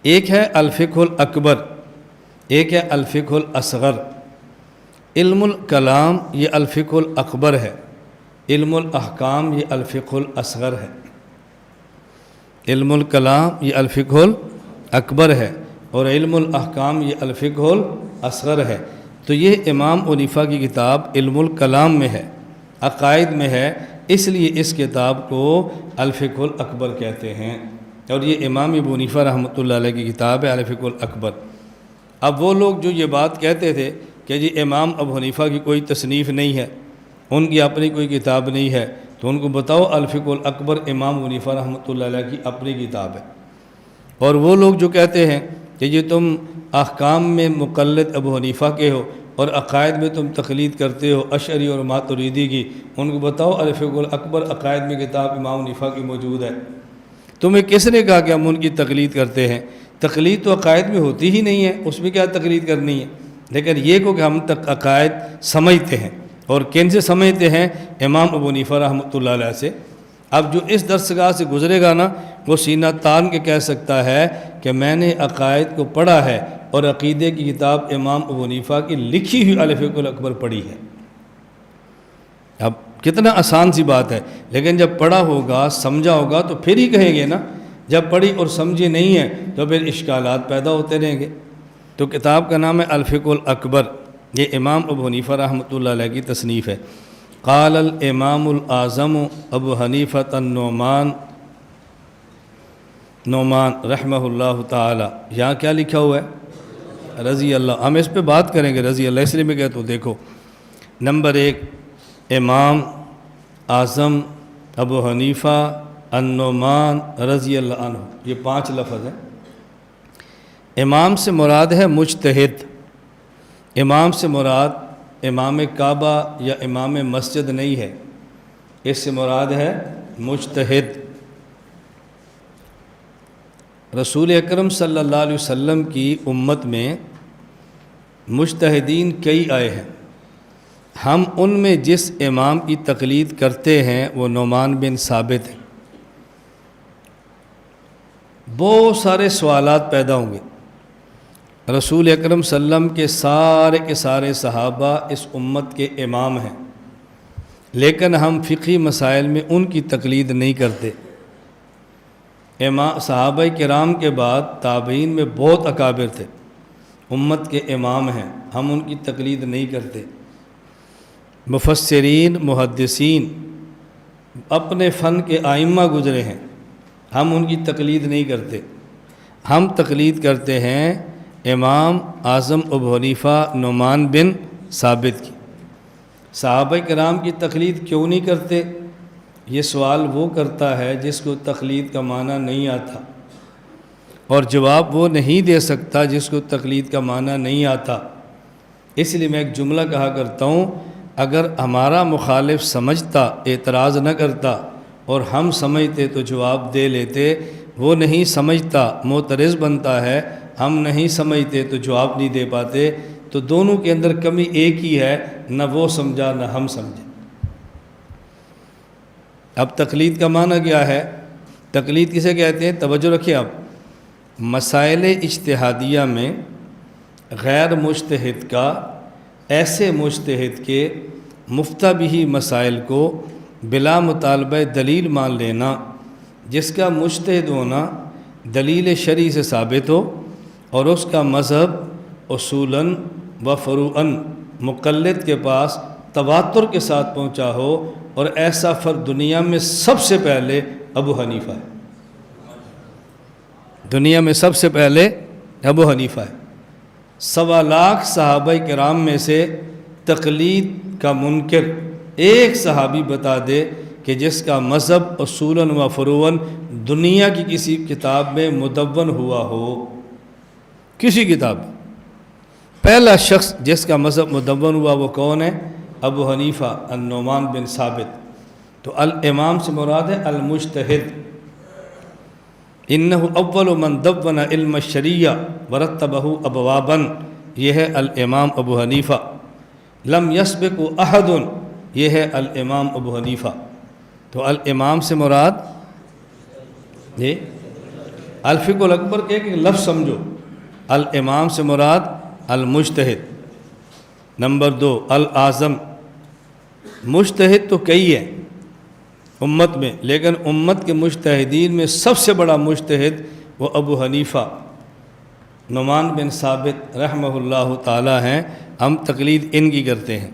ایک ہے الفقہ الاکبر، ایک ہے الفقہ الاصغر۔ علم الکلام یہ الفقہ الاکبر ہے، علم الاحکام یہ الفقہ الاصغر ہے۔ علم الکلام یہ الفقہ الاکبر ہے اور علم الاحکام یہ الفقہ الاصغر ہے۔ تو یہ امام حنیفہ کی کتاب علم الکلام میں ہے، عقائد میں ہے، اس لیے اس کتاب کو الفقہ الاکبر کہتے ہیں، اور یہ امام ابو حنیفہ رحمۃ اللہ علیہ کی کتاب ہے الفقہ الاکبر۔ اب وہ لوگ جو یہ بات کہتے تھے کہ جی امام ابو حنیفہ کی کوئی تصنیف نہیں ہے، ان کی اپنی کوئی کتاب نہیں ہے، تو ان کو بتاؤ الفقہ الاکبر امام ابو حنیفہ رحمۃ اللہ علیہ کی اپنی کتاب ہے۔ اور وہ لوگ جو کہتے ہیں کہ یہ تم احکام میں مقلد ابو حنیفہ کے ہو اور عقائد میں تم تقلید کرتے ہو اشعری اور ماتریدی کی، ان کو بتاؤ الفقہ الاکبر عقائد میں کتاب امام حنیفہ کی موجود ہے۔ تمہیں کس نے کہا کہ ہم ان کی تقلید کرتے ہیں؟ تقلید تو عقائد میں ہوتی ہی نہیں ہے، اس میں کیا تقلید کرنی ہے؟ لیکن یہ کہ ہم عقائد سمجھتے ہیں، اور کن سے سمجھتے ہیں؟ امام ابو حنیفہ رحمۃ اللہ علیہ سے۔ اب جو اس درسگاہ سے گزرے گا نا، وہ سینہ تان کے کہہ سکتا ہے کہ میں نے عقائد کو پڑھا ہے اور عقیدے کی کتاب امام ابو حنیفہ کی لکھی ہوئی الفقہ الاکبر پڑھی ہے۔ اب کتنا آسان سی بات ہے، لیکن جب پڑھا ہوگا سمجھا ہوگا تو پھر ہی کہیں گے نا۔ جب پڑھی اور سمجھی نہیں ہے تو پھر اشکالات پیدا ہوتے رہیں گے۔ تو کتاب کا نام ہے الفقہ الاکبر، یہ امام ابو حنیفہ رحمۃ اللہ علیہ کی تصنیف ہے۔ قال الامام الاعظم ابو حنیفۃ النعمان رحمہ اللہ تعالی، یہاں کیا لکھا ہوا ہے؟ رضی اللہ۔ ہم اس پہ بات کریں گے رضی اللہ، اس لیے میں کہتا ہوں دیکھو، نمبر 1 امام اعظم ابو حنیفہ النعمان رضی اللہ عنہ، یہ 5 لفظ ہیں۔ امام سے مراد ہے مجتہد، امام سے مراد امام کعبہ یا امام مسجد نہیں ہے، اس سے مراد ہے مجتہد۔ رسول اکرم صلی اللہ علیہ وسلم کی امت میں مجتہدین کئی آئے ہیں، ہم ان میں جس امام کی تقلید کرتے ہیں وہ نعمان بن ثابت ہیں۔ بہت سارے سوالات پیدا ہوں گے، رسول اکرم صلی اللہ علیہ وسلم کے سارے صحابہ اس امت کے امام ہیں، لیکن ہم فقہی مسائل میں ان کی تقلید نہیں کرتے۔ صحابہ کرام کے بعد تابعین میں بہت اکابر تھے، امت کے امام ہیں، ہم ان کی تقلید نہیں کرتے۔ مفسرین محدثین اپنے فن کے ائمہ گزرے ہیں، ہم ان کی تقلید نہیں کرتے، ہم تقلید کرتے ہیں امام اعظم ابو حنیفہ نعمان بن ثابت کی۔ صحابہ کرام کی تقلید کیوں نہیں کرتے؟ یہ سوال وہ کرتا ہے جس کو تقلید کا معنی نہیں آتا، اور جواب وہ نہیں دے سکتا جس کو تقلید کا معنی نہیں آتا۔ اس لیے میں ایک جملہ کہا کرتا ہوں، اگر ہمارا مخالف سمجھتا اعتراض نہ کرتا اور ہم سمجھتے تو جواب دے لیتے، وہ نہیں سمجھتا معترض بنتا ہے، ہم نہیں سمجھتے تو جواب نہیں دے پاتے، تو دونوں کے اندر کمی ایک ہی ہے، نہ وہ سمجھا نہ ہم سمجھے۔ اب تقلید کا معنی کیا ہے؟ تقلید کسے کہتے ہیں؟ توجہ رکھیں آپ، مسائل اجتہادیہ میں غیر مجتہد کا ایسے مجتہد کے مفتہ بھی مسائل کو بلا مطالبہ دلیل مان لینا جس کا مجتہد ہونا دلیل شرعی سے ثابت ہو اور اس کا مذہب اصولاً و فروعاً مقلد کے پاس تواتر کے ساتھ پہنچا ہو، اور ایسا فرد دنیا میں سب سے پہلے ابو حنیفہ ہے۔ دنیا میں سب سے پہلے ابو حنیفہ ہے۔ 1.25 لاکھ صحابہ کرام میں سے تقلید کا منکر ایک صحابی بتا دے کہ جس کا مذہب اصولاً و فروعاً دنیا کی کسی کتاب میں مدون ہوا ہو، کسی کتاب میں۔ پہلا شخص جس کا مذہب مدون ہوا وہ کون ہے؟ ابو حنیفہ النعمان بن ثابت۔ تو الامام سے مراد ہے المجتہد۔ انہ اول من دون علم الشریعہ ورتبہ ابوابا، یہ ہے الامام ابو حنیفہ۔ لم یسبق احد، یہ ہے الامام ابو حنیفہ۔ تو الامام سے مراد یہ الفقہ الاکبر کے ایک لفظ سمجھو، الامام سے مراد المجتہد۔ نمبر 2 الاعظم، مجتہد تو کئی ہیں امت میں، لیکن امت کے مجتہدین میں سب سے بڑا مجتہد وہ ابو حنیفہ نعمان بن ثابت رحمہ اللہ تعالی ہیں، ہم تقلید ان کی کرتے ہیں۔